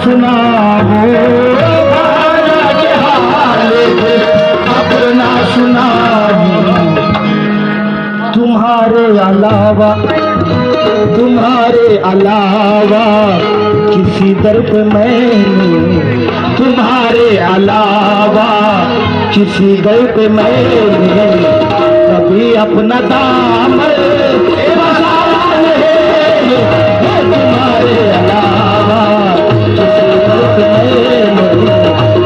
सुनाओ के हाल अपना सुनाओ। तुम्हारे अलावा किसी दर पे मैंने, तुम्हारे अलावा किसी दर पे मैंने कभी अपना दामन बसाया नहीं। तुम्हारे अलावा किसी दर पे मैंने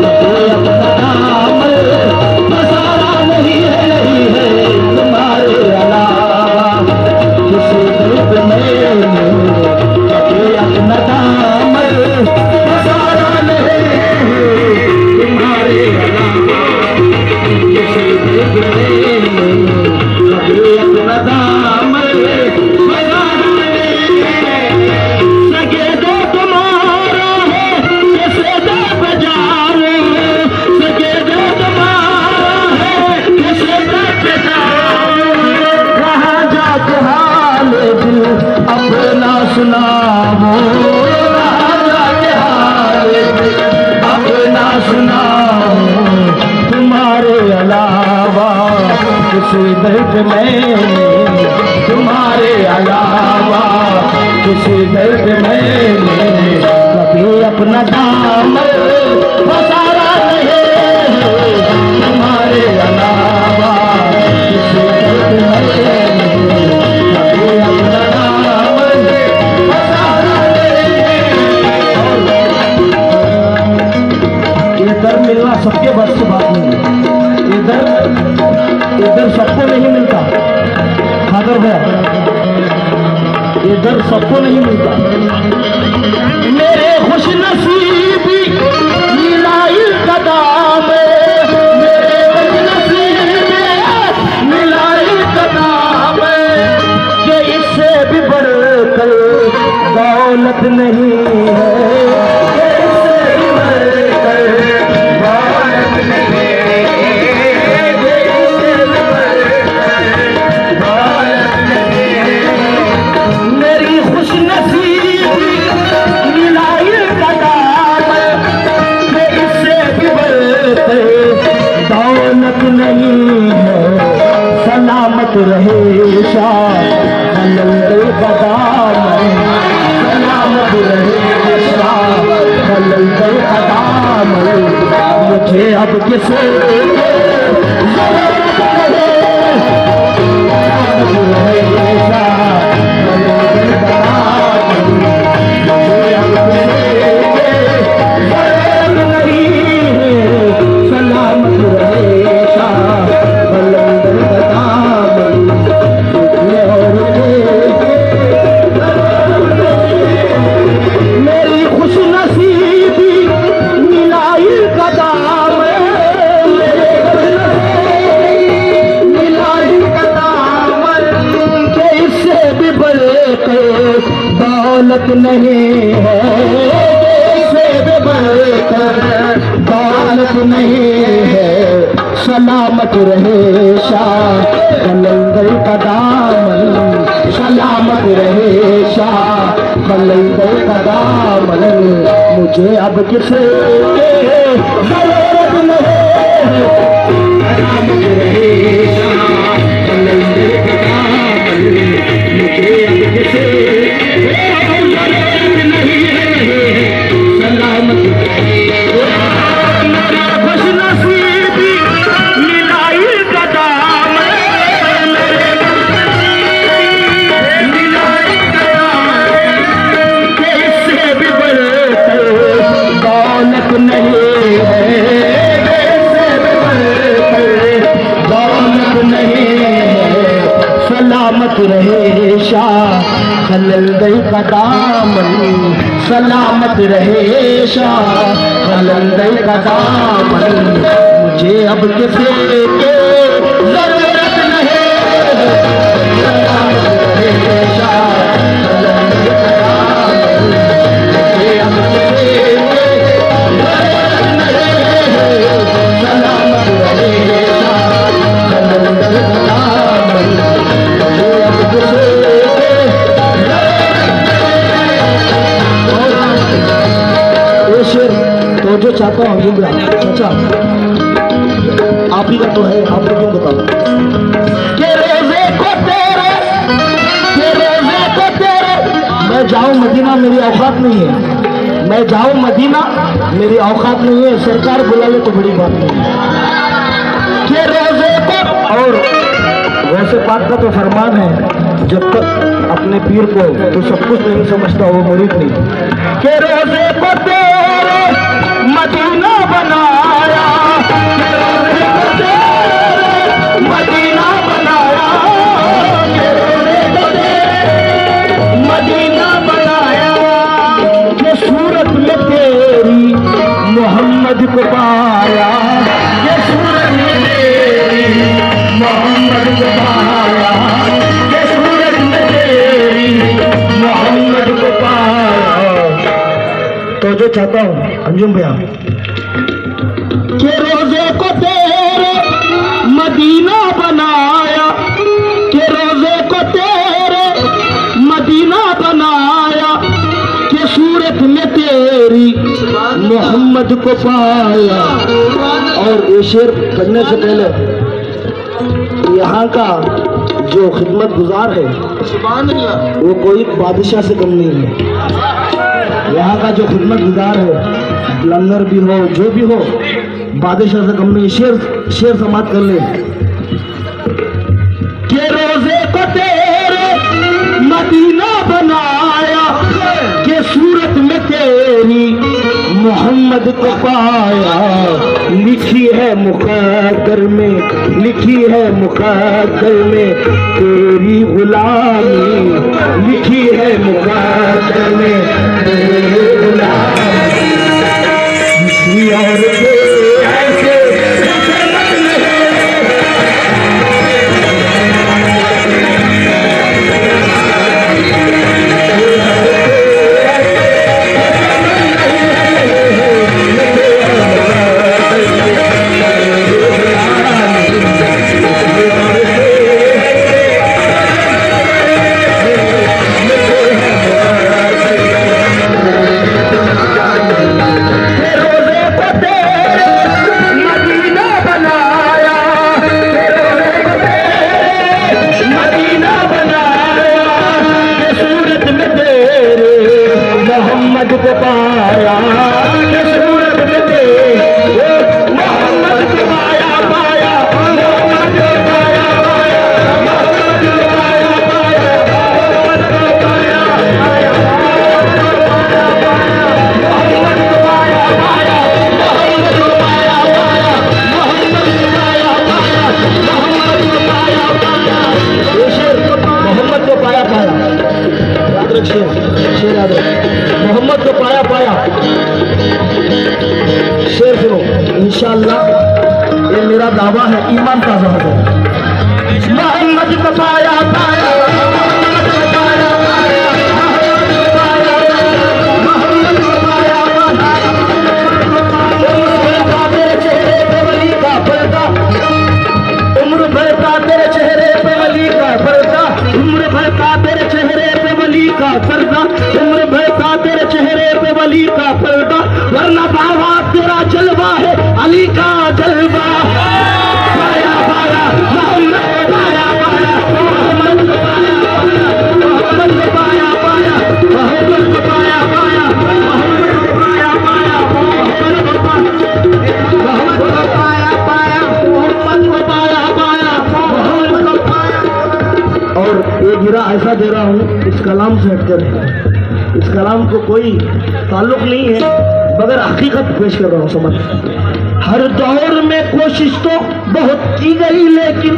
कभी अपना दामन बसाया नहीं है। तुम्हारे अलावा किसी दर पे मैंने कभी अपना दामन बसाया नहीं। तुम्हारे अलावा किसी दर पे मैंने कभी अपना दामन बसाया नहीं। सगे दो तुम्हारा है कैसे दो बजारो, सगे दो तुम्हारा है कैसे दो बजारो। कहाँ जाके हाल दिल अपना सुनाओ, कहाँ जाके हाल दिल अपना सुनाओ। तुम्हारे अलावा किसी दर्द में, तुम्हारे अलावा किसी दर्द में कभी अपना दामन बसाया नहीं। तुम्हारे अलावा किसी दर्द में कभी अपना दामन बसाया नहीं। इधर मिलना सबके बस की बात नहीं है। इधर सबको नहीं मिलता खादर भैया, इधर सबको नहीं मिलता। मेरे खुश नसीबी मिलाई कदम, मेरे खुश नसीबी मिलाई कदम कि इससे भी बढ़कर दौलत नहीं है। इससे भी बढ़कर दौलत नहीं है। मेरी खुश नसीबी मिलाई कदम कि इससे भी बढ़कर दौलत नहीं है। सलामत रहे शाह खलल कदम, सलामत रहे शाह खलल कदम। मुझे अब किसे सलामत रहे शाह बलंदर कदम। मेरी खुश नसीबी मिलाई कदम, मिलाई कदम के इससे भी बढ़कर दौलत नहीं है। इससे भी बढ़कर दौलत नहीं है। सलामत रहे शाह कलंदर का दामन, सलामत रहे शाह कलंदर का दामन। मुझे अब किसे जरूरत नहीं। सलामत रहे शाह कलंदर का दामन। मुझे अब किसे जरूरत नहीं है। सलामत रहे खुश नसीबी मिलाई कदम, मिलाई कदम कि इससे भी बढ़कर दौलत नहीं है। इससे भी बढ़कर दौलत नहीं है। सलामत रहे शाह खलल गई कदामन, सलामत रहे शाह खलल गई कदामन। मुझे अब किसी के जरूरत नहीं। सलामत रहे शाह खलल गई कदामन। मुझे अब किसी के जरूरत नहीं। सलामत रहे शाह खलल गई कदामन। मुझे अब किसी जो चाहता हूँ चाचा आप ही का तो है, आप क्यों बताओ के रोजे को तेरे, के रोजे को तेरे, मैं जाऊं मदीना मेरी औकात नहीं है, मैं जाऊं मदीना मेरी औकात नहीं है, सरकार बुला ले तो बड़ी बात नहीं है के रोजे को। और वैसे पाक का तो फरमान है जब तक अपने पीर को तो सब कुछ नहीं समझता वो मुरीद नहीं। के रोजे को तेरे मदीना बनाया, के रोजे को तेरे मदीना बनाया, के रोजे को तेरे मदीना बनाया, के सूरत में तेरी मोहम्मद को पाया, के सूरत में तेरी मोहम्मद को पाया, के सूरत में तेरी मोहम्मद को पाया। तो जो चाहता हूँ अंजुम भैया के रोजे को तेरे मदीना बनाया, के रोजे को तेरे मदीना बनाया, के सूरत में तेरी मोहम्मद को पाया। और ये शेर पढ़ने से पहले यहाँ का जो खिदमत गुजार है वो कोई बादशाह से कम नहीं है। यहाँ का जो खिदमत गुजार है लंगर भी हो जो भी हो बादशाह से कम नहीं। शेर समाप्त कर ले। के रोजे को तेरे मदीना बनाया, के सूरत में तेरी मोहम्मद को पाया। लिखी है मुक़द्दर में, लिखी है मुक़द्दर में तेरी गुलामी, लिखी है मुक़द्दर में तेरी गुलामी। किसी और के ऐसे को पाया, के सूरत में तेरे मोहम्मद को पाया, पाया मोहम्मद को पाया, पाया मोहम्मद को पाया, पाया मोहम्मद को पाया, पाया मोहम्मद को पाया, पाया मोहम्मद को पाया, पाया मोहम्मद को पाया, पाया मोहम्मद को पाया, पाया। ये शेर मोहम्मद को पाया, पाया याद रख, शेर याद रख, मोहम्मद को पाया, पाया। शेर सुनो इंशाअल्लाह, ये मेरा दावा है, ईमान का ज़हर है। मोहम्मद को पाया, पाया मोहम्मद को पाया, पाया मोहम्मद को पाया, पाया तेरे चेहरे पे वली का पर्दा, उम्र भर का तेरे चेहरे पे वली का पर्दा, उम्र भर का तेरे चेहरे पे वली का पर्दा, उम्र भर का तेरे चेहरे पे वली का पर्दा, वरना बाबा तेरा जलवा है अली का जलवा। पाया, पाया मोहम्मद को पाया, पाया मोहम्मद को पाया, पाया मोहम्मद को पाया, पाया मोहम्मद को पाया, पाया मोहम्मद को पाया, पाया मोहम्मद को पाया, पाया मोहम्मद को पाया, पाया मोहम्मद को पाया। और ये गिरा ऐसा दे रहा हूँ इस कलाम से हटकर है, इस कलाम को कोई ताल्लुक नहीं है मगर हकीकत पेश कर रहा हूँ, समझ। हर दौर में कोशिश तो बहुत की गई लेकिन,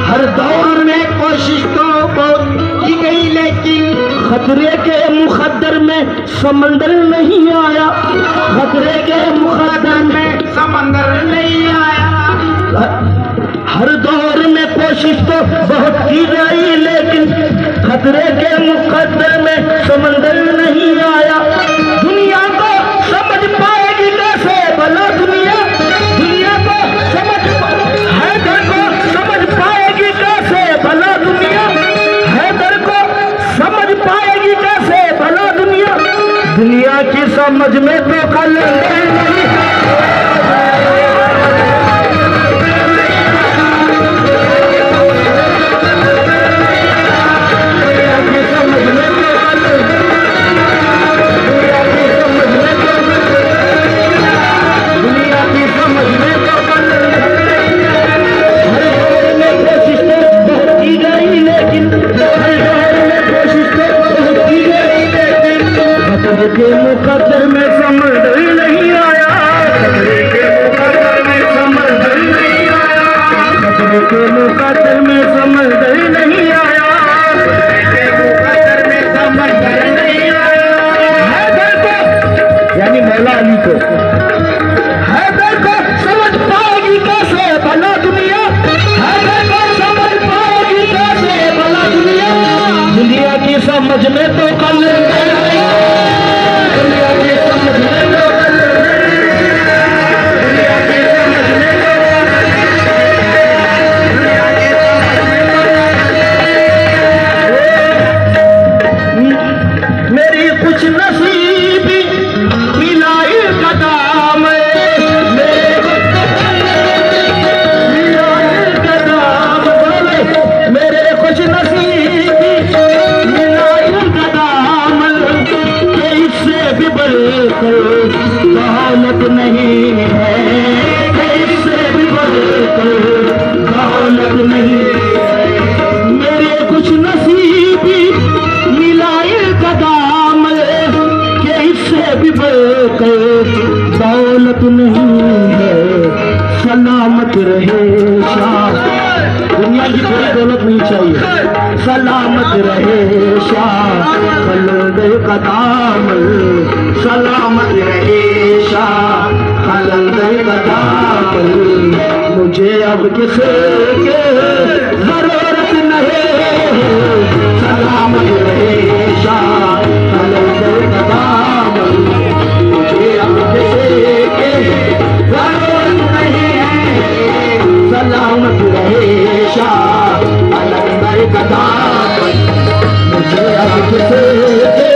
हर दौर में कोशिश तो बहुत की गई लेकिन, खतरे के मुकद्दर में समंदर नहीं आया, खतरे के मुकद्दर में समंदर नहीं आया। हर दौर में कोशिश तो बहुत की गई लेकिन, खतरे के मुकद्दर में समंदर नहीं आया। दुनिया को समझ पाएगी कैसे भला, दुनिया दुनिया को समझ हैदर को समझ पाएगी कैसे भला, दुनिया हैदर को समझ पाएगी कैसे भला, दुनिया दुनिया की समझ में तो कल नहीं कदर के मुकद्दर में समंदर नहीं आया, कदर के मुकद्दर में समंदर नहीं आया, कदर के मुकद्दर में समंदर नहीं आया, कदर के मुकद्दर में समंदर नहीं आया। हैदर को यानी मौला अली को, हैदर को समझ पाएगी कैसे भला दुनिया, हैदर को समझ पाएगी कैसे भला दुनिया, दुनिया की समझ में तो कल दौलत नहीं है, इससे भी बढ़कर दौलत नहीं है, मेरे कुछ नसीबी मिलाए कदम के इससे भी बढ़कर दौलत नहीं है। सलामत रहे शाह, दुनिया की कोई दौलत नहीं चाहिए, सलामत रहे शाह खलद कदम, सलामत रहे शाह खलद कदम, मुझे अब किसी के जरूरत नहीं, सलामत रहे शाह खलद कदम, मुझे अब किसी के जरूरत नहीं, सलामत रहे शाह खलद कदम, मुझे अब किसी के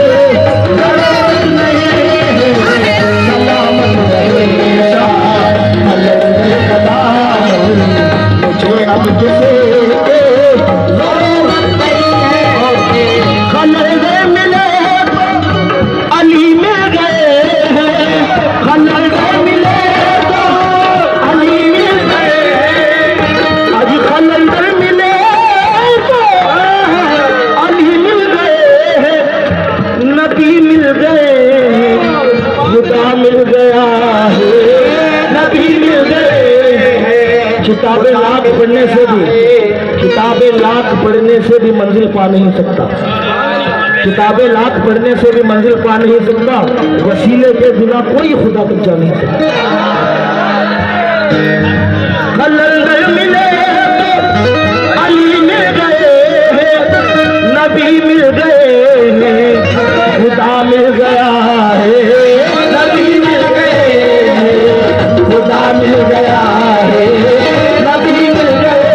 जरूरत नहीं, सलामत रहे शाह खलद कदम, मुझे अब किसी के जरूरत नहीं है। खलद मिले तो अली में गए हैं, खलद मिले तो अली में गए, आज खलद मिले तो अली मिल गए, नबी मिल गए, खुदा मिल गया है, नबी मिल गए। किताबें लाख पढ़ने से भी, किताबें लाख पढ़ने से भी मंजिल पा नहीं सकता, किताबें लाख पढ़ने से भी मंजिल पा नहीं सकता, वसीले के बिना कोई खुदा तक जा नहीं सकता। खलद मिले तो अली मिल गए, नबी मिल गए, खुदा मिल गया है, नबी मिल गए, खुदा मिल गया है, नबी मिल गए,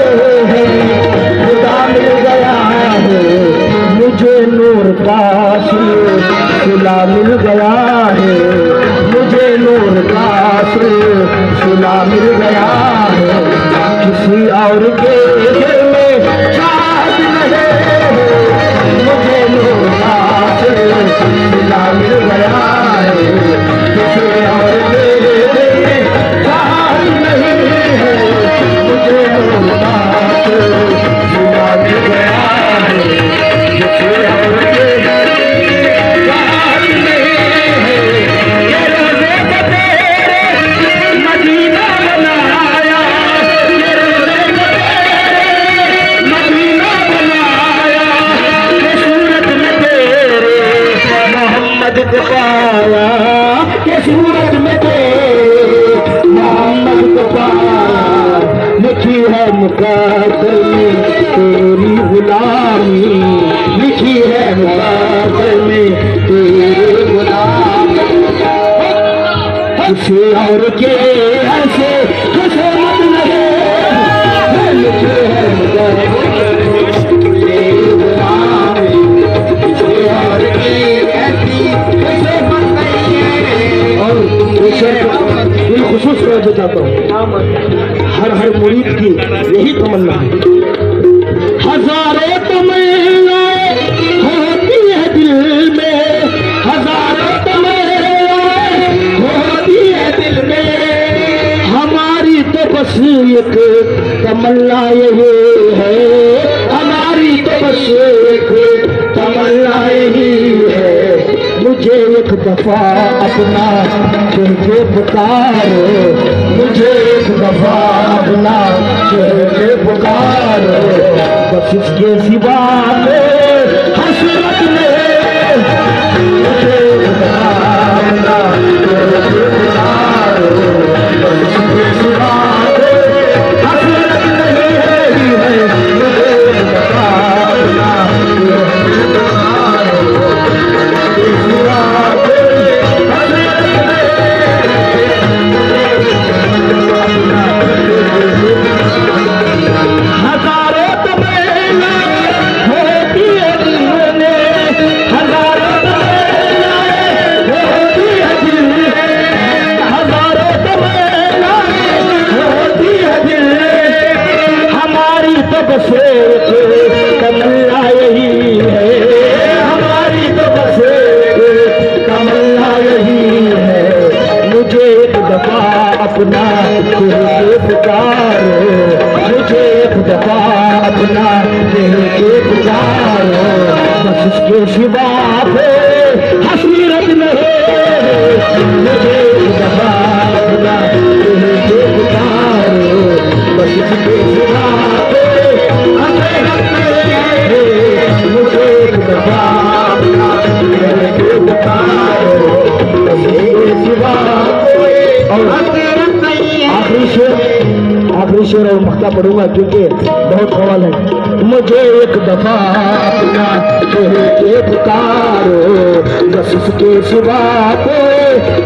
खुदा मिल गया है, मुझे नूर का सिला मिल गया है, मुझे नूर का सिला मिल गया है, किसी और के दिल में चाहत नहीं, मुझे नूर का सिला मिल गया है, किसी और के दिल में चाहत नहीं है, मुझे नूर का सिला मिल गया है, किसी और के दिल में चाहत नहीं है। ये रोज़े को तेरे मदीना बनाया, ये रोज़े को तेरे मदीना बनाया, ये सूरत में तेरे मोहम्मद को पाया, ये सूरत में तेरे मोहम्मद को पाया, लिखी है मुकद्दर में तेरी गुलामी, लिखी है मुकद्दर में तेरी गुलामी, किसी और के ऐसे किस्मत नहीं, लिखी है मुकद्दर में तेरी गुलामी, किसी और की ऐसी किस्मत नहीं है। और बिलखुसूस कहना चाहता हूँ, हर हर मुरीद की यही तमन्ना है, हजारों तमन्नाएं होती है दिल में, हजारों तमन्नाएं होती है दिल में, हमारी तो बस एक तमन्ना यही है, हमारी तो बस एक तमन्ना यही है, मुझे एक दफा अपना कह के पुकारो, मुझे एक दफा अपना कह के पुकारो, बस इसके सिवा हसरत नहीं, मुझे एक दफा अपना कह के पुकारो, बस इसके सिवा हसरत नहीं है, मुझे एक दफा अपना कह के पुकारो, इसके सिवा कमला यही है, हमारी तो बस कमला यही है, मुझे एक दफा अपना दिल के पुकारो, मुझे एक दफा अपना दिल के पुकारो, बस इसके सिवा हसरत नहीं, मुझे एक दफा अपना दिल के पुकारो, बस इसके सिवा मुझे एक दफा अपना दिल के पुकारो, इसके सिवा। और आखिरी शेर और मक्ता पढ़ूंगा क्योंकि बहुत सवाल है। मुझे एक दफा अपना दिल के पुकारो, बस इसके सिवा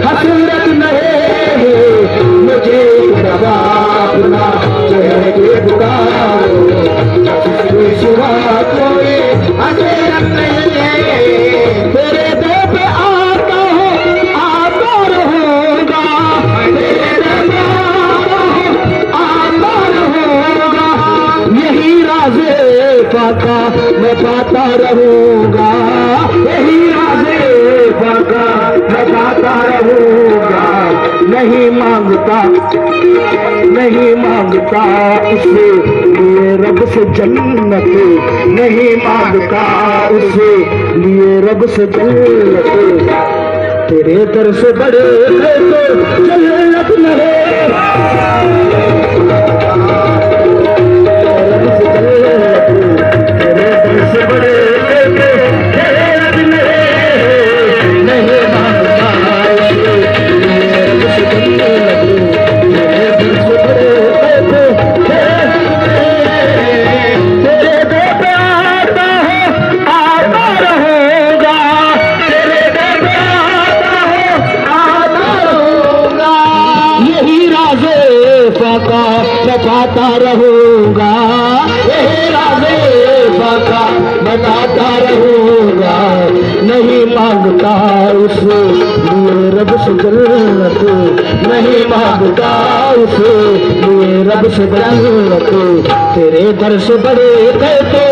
हसरत नहीं, मुझे एक दफा अपना दिल के पुकारो, बस इसके सिवा कोई हसरत नहीं है। तेरे दो पे आता हूँ, आता रहूंगा, तेरे दो पे आता रहूंगा, यही राज़े फाका मैं पाता रहूंगा, यही राज़े फाका मैं पाता रहूंगा, नहीं मांगता उसे लिए रब से जन्नत, नहीं मांगता उसे लिए रब से जन्नत, तेरे दर से बड़े तो जन्नत नहीं, तेरे दर से बड़े जन्नत नहीं मांगता उसे लिए रब से जन्नत, तेरे दर से बड़े मैं पाता रहूंगा, यही राज़े फाका मैं पाता रहूंगा, नहीं मांगता उसे लिए रब से जन्नत, नहीं मांगता उसे लिए रब से जन्नत, तेरे दर से बड़े कहते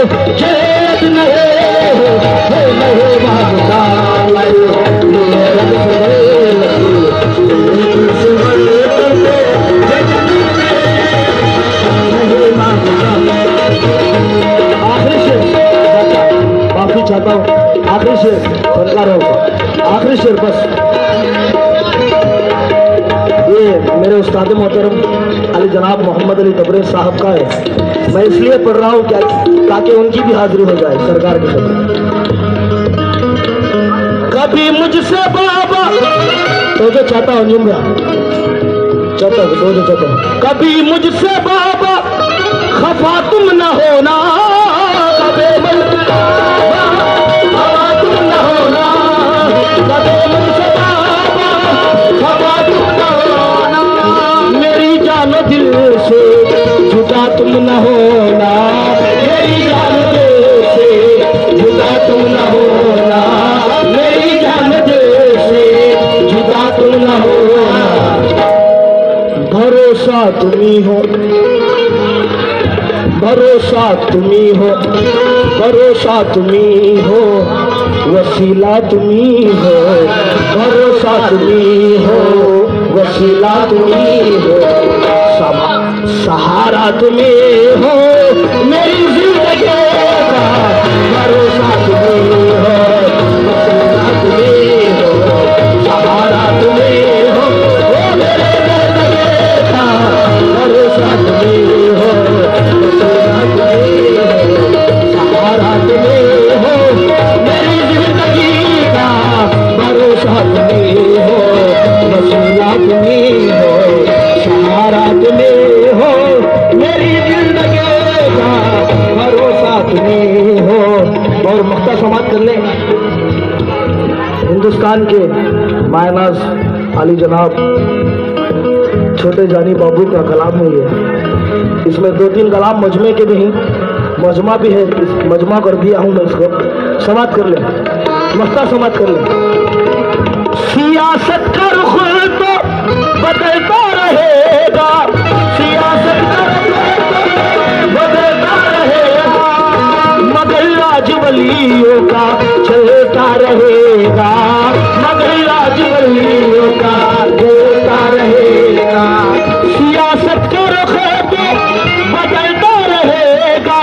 जन्नत नहीं मांगता लिए रब से चाहता हूँ। आखिरी शेर सरकार आखिरी शेर बस, ये मेरे उस्ताद मोहतरम अली जनाब मोहम्मद अली तबरेज़ साहब का है, मैं इसलिए पढ़ रहा हूँ ताकि उनकी भी हाजिरी हो जाए सरकार के साथ। कभी मुझसे बाबा तो जो चाहता हूँ जुमरा चाहता हूँ तो जो चाहता हूँ, कभी मुझसे बाबा खफा तुम न होना, कभी मेरी जानो दिल से जुदा तुम न होना, मेरी जान दिल से जुदा तुम न होना, मेरी जान दिल से जुदा तुम न होना, भरोसा तुम्ही हो, भरोसा तुम्ही हो, भरोसा तुम्ही हो, वसीला तुम्ही हो, भरोसा तुम्ही हो, वसीला तुम्ही हो, सहारा तुम्ही हो, मेरी जिंदगी का भरोसा तुम्ही हो, वसीला तुम्ही हो, हिंदुस्तान के मायनाज अली जनाब छोटे जानी बाबू का कलाम है ये। इसमें 2-3 कलाम मजमे के भी हैं, मजमा भी है, इस मजमा कर दिया हूँ मैं, इसको समाप्त कर ले, मस्ता समाप्त कर ले। सियासत का रुख तो बदलता रहेगा, सियासत का रुख तो बदलता रहेगा, मगर राजवलियों का चलता रहेगा, मगर राजवलियों का चलता रहेगा। सियासत का रुख तो बदलता रहेगा,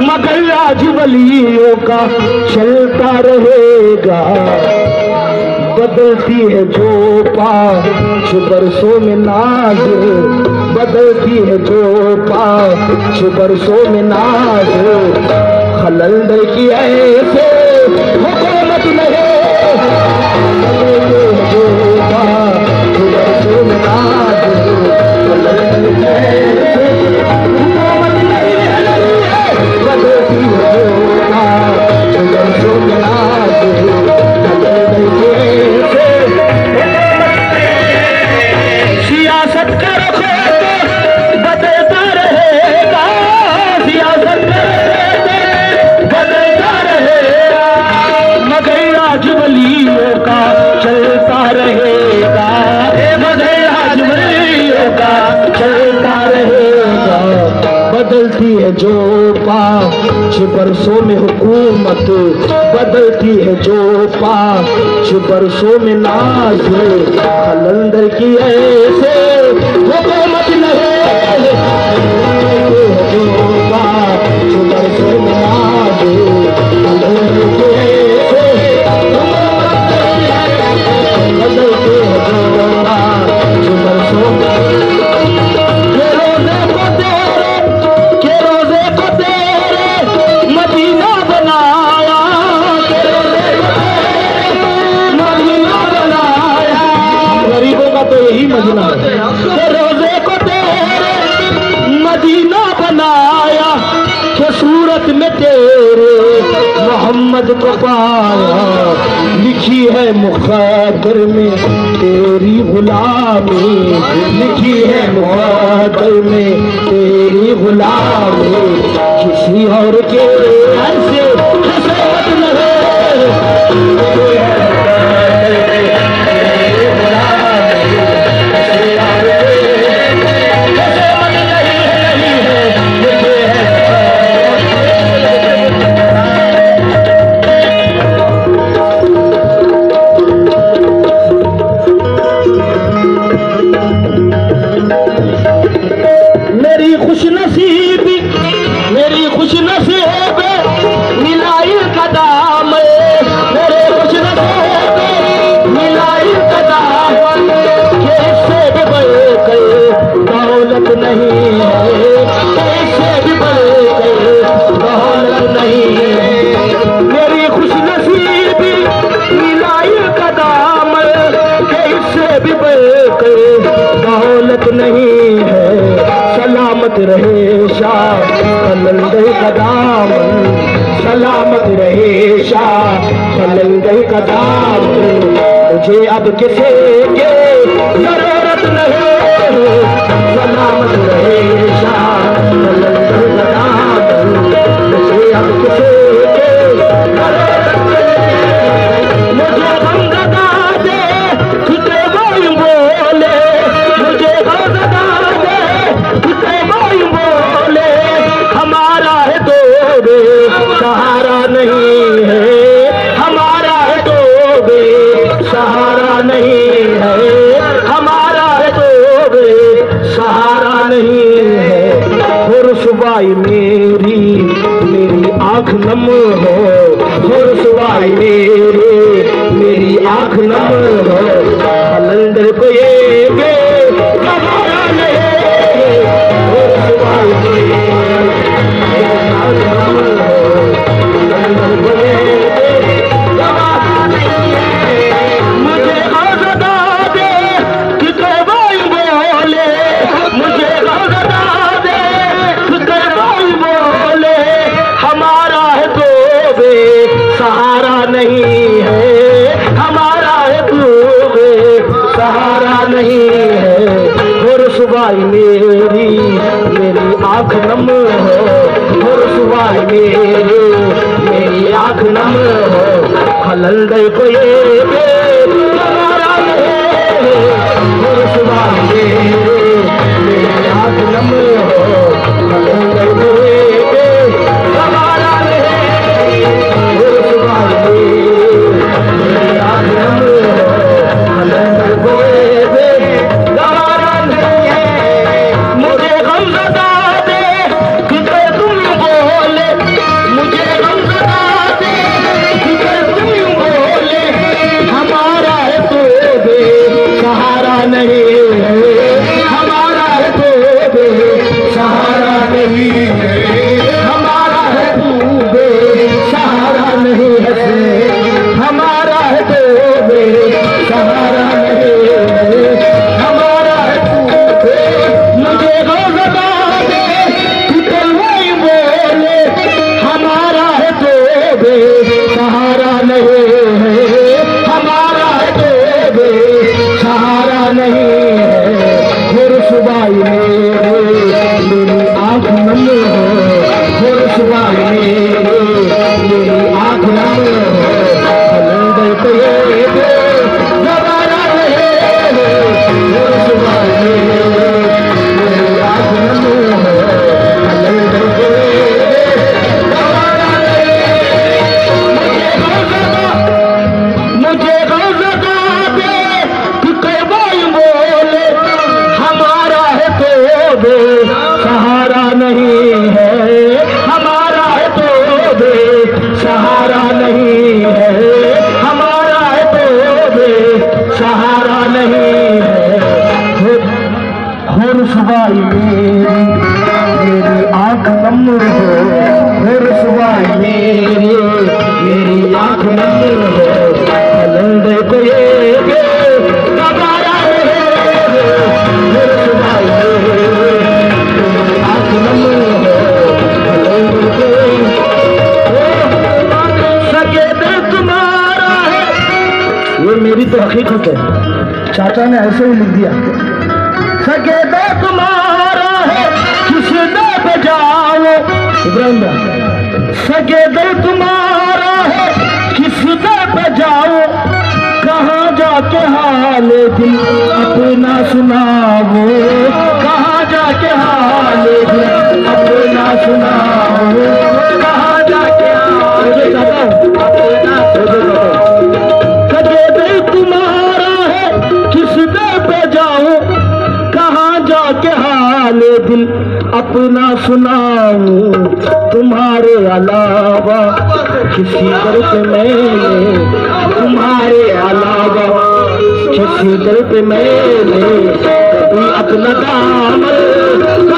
मगर राजवलियों का चलता रहेगा। बदलती है जो पाँच बरसों में नाज, बदलती है जो 5 बरसों में नाज, खलंदर की ऐसे हुकूमत नहीं, बदलती है जो 5 बरसों में नाज, खलंदर की ऐसे हुकूमत नहीं, बदलती है जो 5 बरसों में नाज, खलंदर की सियासत का रुख बदलता रहेगा, सियासत का रुख बदलता रहेगा, मगर राजवलियों का चलता रहेगा, मगर राजवलियों का चलता रहेगा। बदलती है जो 5 बरसों में हुकूमत, बदलती है जो 5 बरसों में नाज, खलंदर की ऐसे हुकूमत नहीं, जो 5 बरसों में नाज, खलंदर की ऐसे हुकूमत नहीं, बदलती है जो 5 बरसों में। मदीना बनाया, मदीना बनाया, गरीबों का तो यही मदीना है। रोजे को तेरे मदीना बनाया, कि सूरत में तेरे मोहम्मद को पाया। लिखी है मुक़द्दर में तेरी गुलामी, लिखी है मुक़द्दर में तेरी गुलामी, किसी और के ऐसे किस्मत नहीं, मेरी खुशनसीबी, मेरी खुशनसीब मिलाई कदम, मेरे खुशनसीब मिलाई कदम, कैसे भी बड़े गए दौलत नहीं है, कैसे भी बड़े गए दौलत नहीं है। मेरी खुशनसीबी मिलाई कदम, कैसे भी बड़े गए दौलत नहीं है। सलामत रहे शाह खलंदर का दामन, सलामत रहे शाह खलंदर का दामन, मुझे अब किसी के जरूरत नहीं। सलामत रहे शाह खलंदर का दामन, मुझे अब किसी के जरूरत नहीं। मुझे गमगदा दे कितने कोई बोले, मुझे गमगदा बोले, हमारा है तो सहारा नहीं है, हमारा है तो सहारा नहीं है, हमारा है तो सहारा नहीं है। और सुबाई मेरी मेरी आँख नम हो, और सुबाई मेरी आँख नम हो, खलंदर को ये हमारा नहीं, मुझे गज़दा दे कि कोई बोले, मुझे गज़दा दे कि कोई बोले, हमारा है तो सहारा नहीं है, हमारा सहारा नहीं है। और सुबाई मेरी आंख नम हो, और सुबाई मेरी आंख नम हो। खलल दे को ये सहारा नहीं है। और सुबाई मेरी आंख नम हो, खलल दे को ये सहारा नहीं है। और सुबाई मेरी आंख नम हो, खलल दे को ये सहारा नहीं है। मुझे गम सता दे कि तुम बोले, मुझे गम सता दे कि तुम बोले। हमारा है तो सहारा नहीं है, हमारा है तो सहारा नहीं है, हमारा है तू सहारा नहीं है, हमारा है तो सहारा नहीं है, हमारा है तू। मुझे गम सता दे कि तुम बोले। हमारा है तो सहारा नहीं है, हमारा है तो सहारा नहीं है। और सुबाई मेरी आंख नम हो, और सुबाई मेरी आंख नम हो। खलल दे को ये सहारा नहीं है। और सुबाई मेरी आंख नम हो, खलल दे को ये सहारा नहीं है। मुझे गौज़दा दे कि कोई बोले। हमारा है तो सहारा नहीं है, हमारा है तो सहारा नहीं है, हमारा है तो सहारा नहीं है। और सुबाई मेरी आंख नम हो, और सुबाई मेरी आंख नम हो। खलल दे को ये सहारा नहीं है। और सुबाई मेरी आंख नम हो, खलल दे को सके दिल तुम्हारा है। ये मेरी तो हकीकत है, चाचा ने ऐसे ही लिख दिया। सके दो तुम्हारा है किस दे पे जाओ। इब्राहिम भाई, सके दो तुम्हारा है किस दे पे जाओ। कहाँ जाके हाल दिल अपना सुनाओ, कहाँ जाके हाल दिल अपना सुनाओ, कहाँ जाके हाल दिल अपना सुनाओ। सके दो तुम्हारा है किस दे पे जाओ। कहाँ जाके हाल दिल अपना सुनाऊं। तुम्हारे अलावा किसी दर पे मैंने, तुम्हारे अलावा किसी दर पे मैंने कभी अपना दामन